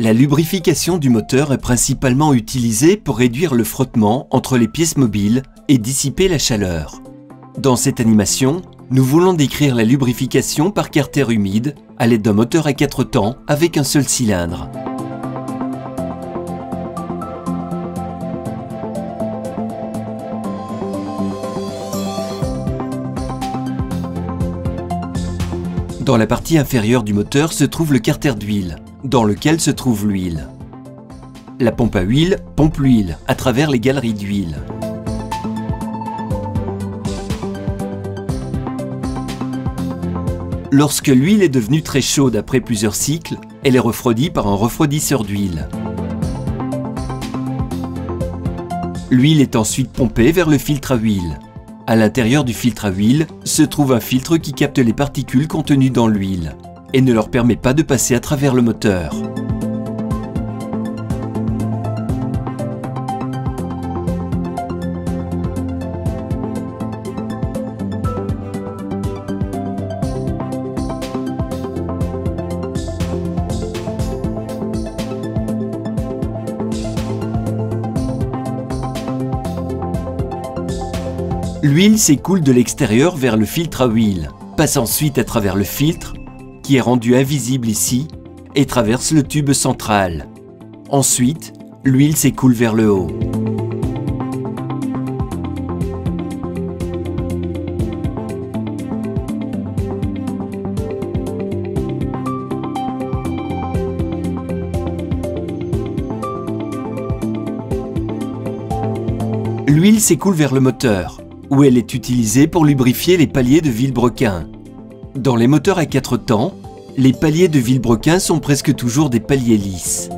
La lubrification du moteur est principalement utilisée pour réduire le frottement entre les pièces mobiles et dissiper la chaleur. Dans cette animation, nous voulons décrire la lubrification par carter humide à l'aide d'un moteur à 4 temps avec un seul cylindre. Dans la partie inférieure du moteur se trouve le carter d'huile, dans lequel se trouve l'huile. La pompe à huile pompe l'huile à travers les galeries d'huile. Lorsque l'huile est devenue très chaude après plusieurs cycles, elle est refroidie par un refroidisseur d'huile. L'huile est ensuite pompée vers le filtre à huile. À l'intérieur du filtre à huile se trouve un filtre qui capte les particules contenues dans l'huile et ne leur permet pas de passer à travers le moteur. L'huile s'écoule de l'extérieur vers le filtre à huile, passe ensuite à travers le filtre, qui est rendu invisible ici, et traverse le tube central. Ensuite, l'huile s'écoule vers le haut. L'huile s'écoule vers le moteur, où elle est utilisée pour lubrifier les paliers de vilebrequin. Dans les moteurs à 4 temps, les paliers de vilebrequin sont presque toujours des paliers lisses.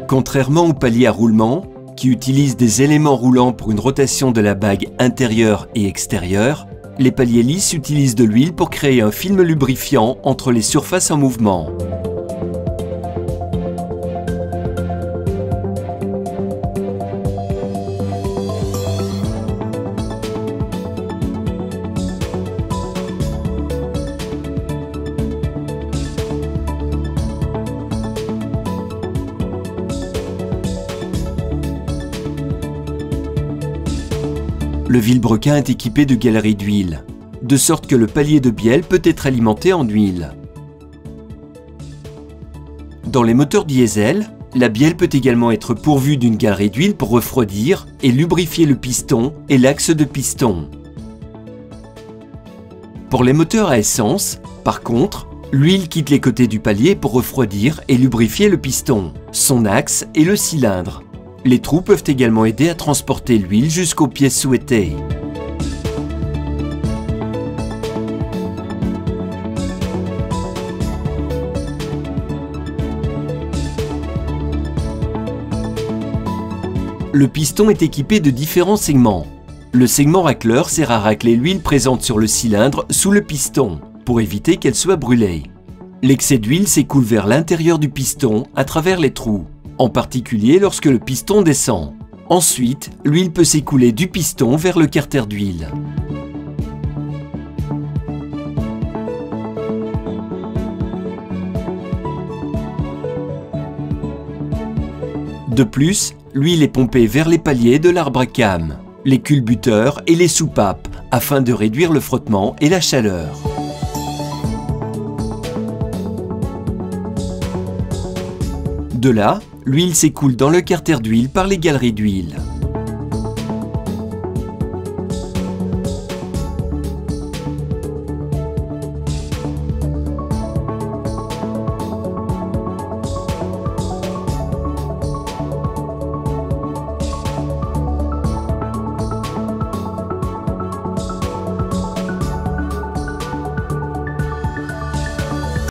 Contrairement aux paliers à roulement, qui utilisent des éléments roulants pour une rotation de la bague intérieure et extérieure, les paliers lisses utilisent de l'huile pour créer un film lubrifiant entre les surfaces en mouvement. Le vilebrequin est équipé de galeries d'huile, de sorte que le palier de bielle peut être alimenté en huile. Dans les moteurs diesel, la bielle peut également être pourvue d'une galerie d'huile pour refroidir et lubrifier le piston et l'axe de piston. Pour les moteurs à essence, par contre, l'huile quitte les côtés du palier pour refroidir et lubrifier le piston, son axe et le cylindre. Les trous peuvent également aider à transporter l'huile jusqu'aux pièces souhaitées. Le piston est équipé de différents segments. Le segment racleur sert à racler l'huile présente sur le cylindre sous le piston, pour éviter qu'elle soit brûlée. L'excès d'huile s'écoule vers l'intérieur du piston à travers les trous, en particulier lorsque le piston descend. Ensuite, l'huile peut s'écouler du piston vers le carter d'huile. De plus, l'huile est pompée vers les paliers de l'arbre à cames, les culbuteurs et les soupapes, afin de réduire le frottement et la chaleur. De là, l'huile s'écoule dans le carter d'huile par les galeries d'huile.